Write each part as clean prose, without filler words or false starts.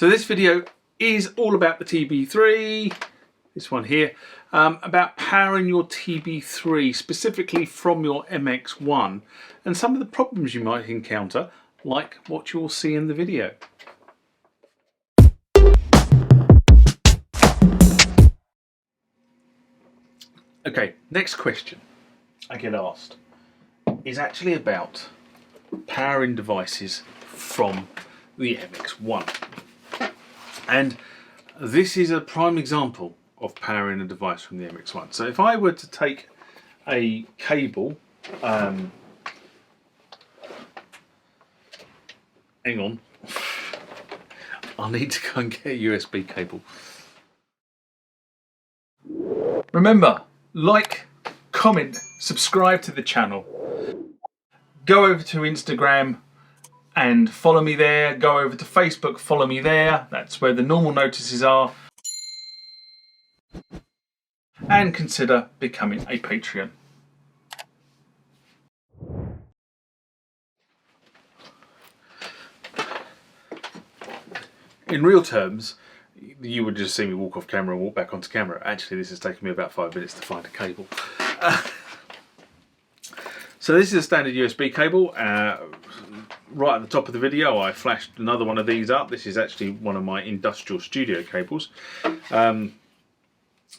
So this video is all about the TB-3, this one here, about powering your TB-3 specifically from your MX-1 and some of the problems you might encounter, like what you'll see in the video. Okay, next question I get asked is actually about powering devices from the MX-1. And this is a prime example of powering a device from the MX-1. So if I were to take a cable, hang on, I'll need to go and get a USB cable. Remember, like, comment, subscribe to the channel. Go over to Instagram and follow me there. Go over to Facebook, follow me there. That's where the normal notices are. And consider becoming a Patreon. In real terms, you would just see me walk off camera and walk back onto camera. Actually, this has taken me about 5 minutes to find a cable. So this is a standard USB cable. Right at the top of the video I flashed another one of these up. This is actually one of my industrial studio cables.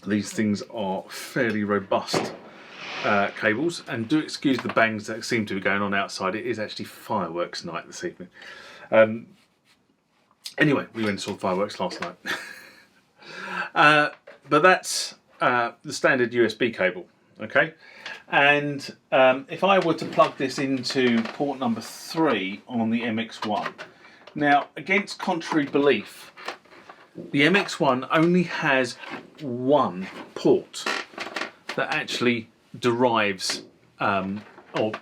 These things are fairly robust cables, and do excuse the bangs that seem to be going on outside. It is actually fireworks night this evening. Anyway, we went and saw fireworks last night. But that's the standard USB cable, okay? And if I were to plug this into port number 3 on the MX-1, now against contrary belief, the MX-1 only has one port that actually derives or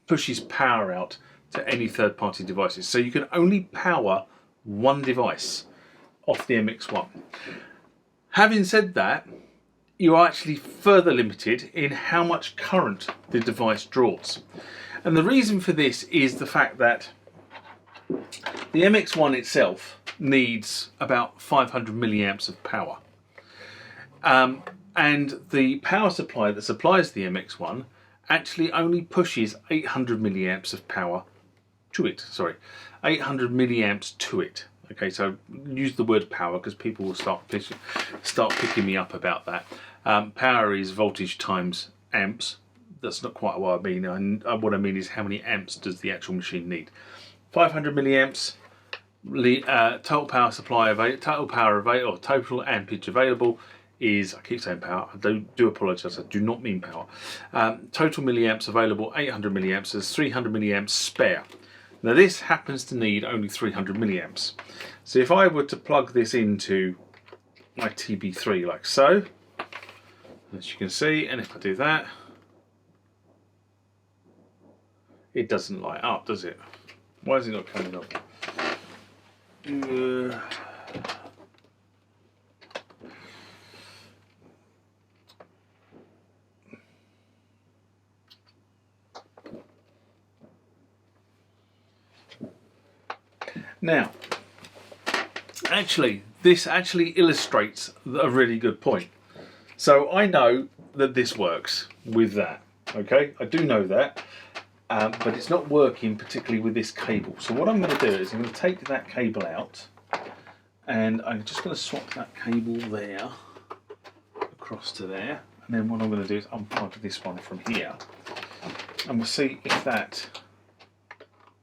pushes power out to any third-party devices. So you can only power one device off the MX-1. Having said that, you are actually further limited in how much current the device draws. And the reason for this is the fact that the MX-1 itself needs about 500 milliamps of power. And the power supply that supplies the MX-1 actually only pushes 800 milliamps of power to it. Sorry, 800 milliamps to it. Okay, so use the word power because people will start picking me up about that. Power is voltage times amps. That's not quite what I mean. What I mean is how many amps does the actual machine need. 500 milliamps, total power supply available, total ampage available is, I keep saying power, I do apologise, I do not mean power. Total milliamps available, 800 milliamps, there's 300 milliamps spare. Now this happens to need only 300 milliamps. So if I were to plug this into my TB-3 like so, as you can see, and if I do that, it doesn't light up, does it? Why is it not coming up? Now, this actually illustrates a really good point. So I know that this works with that, okay? I do know that, but it's not working particularly with this cable. So what I'm going to do is I'm going to take that cable out, and I'm just going to swap that cable there across to there, and then what I'm going to do is unplug this one from here, and we'll see if that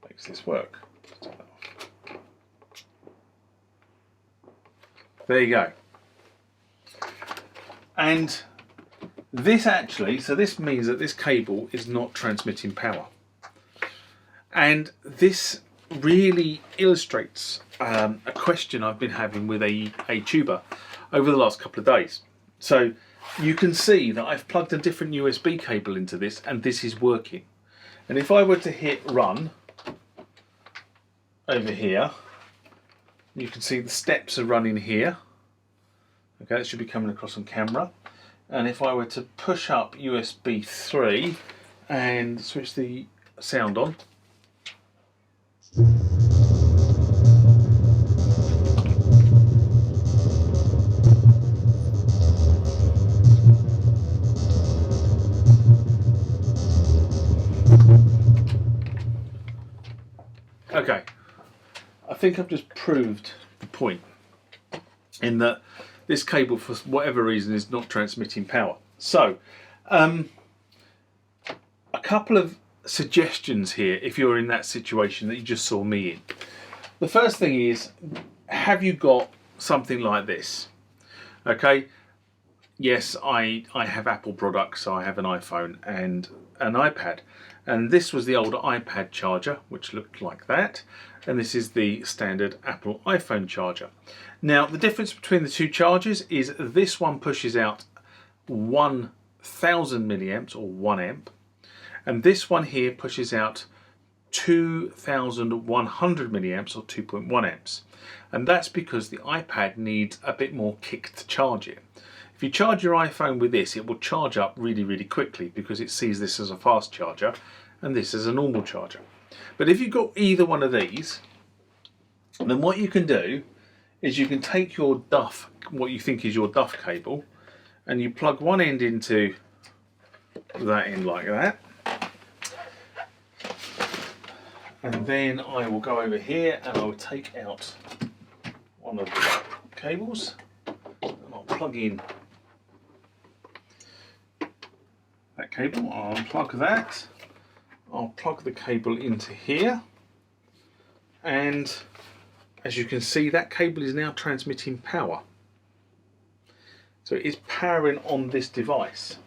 makes this work. There you go. And this actually, so this means that this cable is not transmitting power. And this really illustrates a question I've been having with a tuber over the last couple of days. So you can see that I've plugged a different USB cable into this and this is working. And if I were to hit run over here, you can see the steps are running here. Okay, that should be coming across on camera. And if I were to push up USB 3 and switch the sound on, I think I've just proved the point in that this cable, for whatever reason, is not transmitting power. So, a couple of suggestions here if you're in that situation that you just saw me in. The first thing is, have you got something like this? Okay, yes, I have Apple products, so I have an iPhone and an iPad. And this was the old iPad charger, which looked like that. And this is the standard Apple iPhone charger. Now, the difference between the two chargers is this one pushes out 1000 milliamps or 1 amp. And this one here pushes out 2100 milliamps or 2.1 amps. And that's because the iPad needs a bit more kick to charge it. If you charge your iPhone with this, it will charge up really, really quickly because it sees this as a fast charger and this as a normal charger. But if you've got either one of these, then what you can do is you can take your duff, what you think is your duff cable, and you plug one end into that end like that. And then I will go over here and I will take out one of the cables and I'll plug in that cable. I'll unplug that. I'll plug the cable into here, and as you can see, that cable is now transmitting power. So it is powering on this device,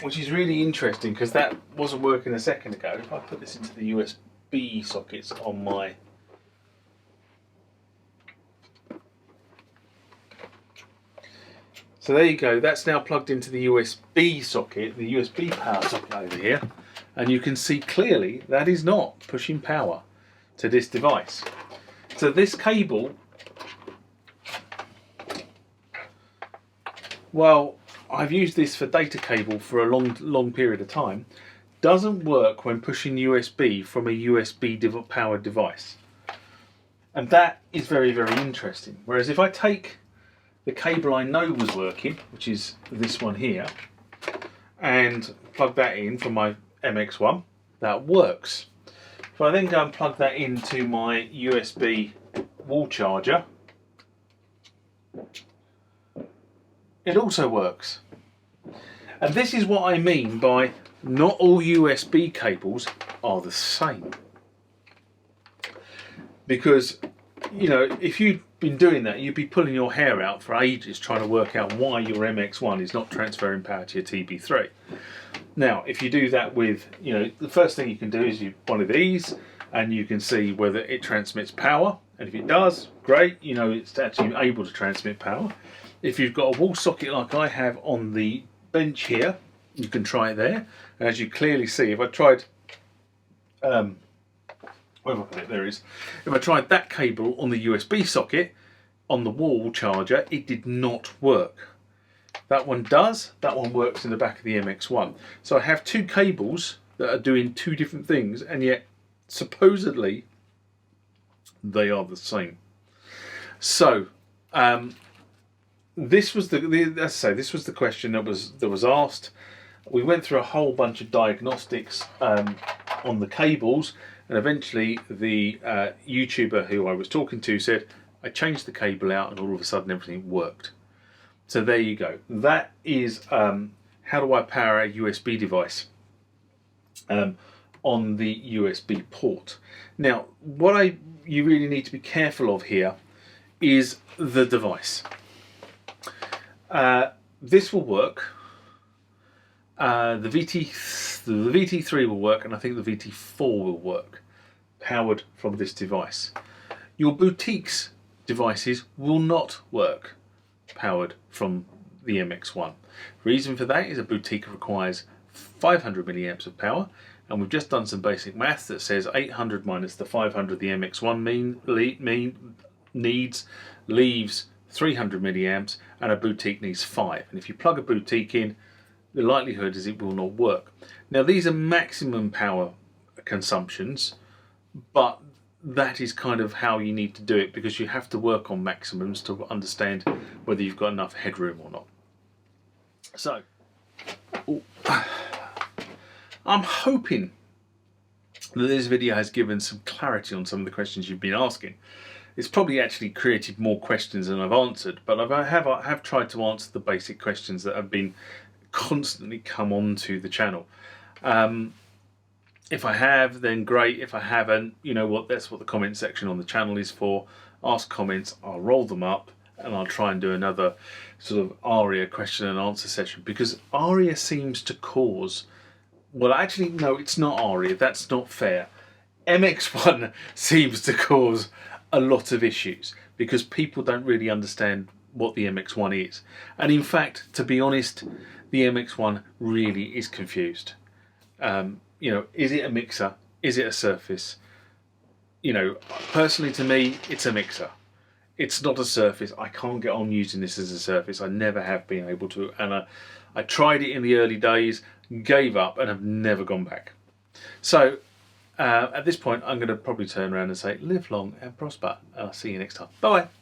which is really interesting because that wasn't working a second ago. If I put this into the USB sockets on my So there you go, that's now plugged into the USB socket, the USB power socket over here, and you can see clearly that is not pushing power to this device. So this cable, well, I've used this for data cable for a long period of time, doesn't work when pushing USB from a USB powered device. And that is very, very interesting. Whereas if I take the cable I know was working, which is this one here, and plug that in from my MX-1, that works. If I then go and plug that into my USB wall charger, it also works. And this is what I mean by not all USB cables are the same. Because, you know, if you'd been doing that, you'd be pulling your hair out for ages trying to work out why your MX-1 is not transferring power to your TB-3. Now, if you do that with, you know, the first thing you can do is one of these, and you can see whether it transmits power. And if it does, great, you know, it's actually able to transmit power. If you've got a wall socket like I have on the bench here, you can try it there. And as you clearly see, if I tried, where have I put it? There it is. If I tried that cable on the USB socket on the wall charger, it did not work. That one does, that one works in the back of the MX-1. So I have two cables that are doing two different things, and yet supposedly they are the same. So this was this was the question that was asked. We went through a whole bunch of diagnostics on the cables, and eventually the YouTuber who I was talking to said, I changed the cable out and all of a sudden everything worked. So there you go. That is how do I power a USB device on the USB port. Now, what you really need to be careful of here is the device. This will work. The VT3 will work, and I think the VT4 will work, powered from this device. Your boutique's devices will not work powered from the MX-1. Reason for that is a boutique requires 500 milliamps of power, and we've just done some basic maths that says 800 minus the 500 the MX-1 needs leaves 300 milliamps, and a boutique needs 5. And if you plug a boutique in, the likelihood is it will not work. Now, these are maximum power consumptions, but that is kind of how you need to do it, because you have to work on maximums to understand whether you've got enough headroom or not. So I'm hoping that this video has given some clarity on some of the questions you've been asking. It's probably actually created more questions than I've answered, but I have tried to answer the basic questions that have been constantly come onto the channel. If I have, then great. If I haven't, you know what, that's what the comment section on the channel is for. Ask comments, I'll roll them up, and I'll try and do another sort of ARIA question and answer session, because ARIA seems to cause, well actually no, it's not ARIA, that's not fair. MX-1 seems to cause a lot of issues because people don't really understand what the MX-1 is. And in fact, to be honest, the MX-1 really is confused. You know, is it a mixer? Is it a surface? You know, personally to me, it's a mixer. It's not a surface. I can't get on using this as a surface. I never have been able to. And I tried it in the early days, gave up, and have never gone back. So at this point, I'm going to probably turn around and say, live long and prosper. I'll see you next time. Bye-bye.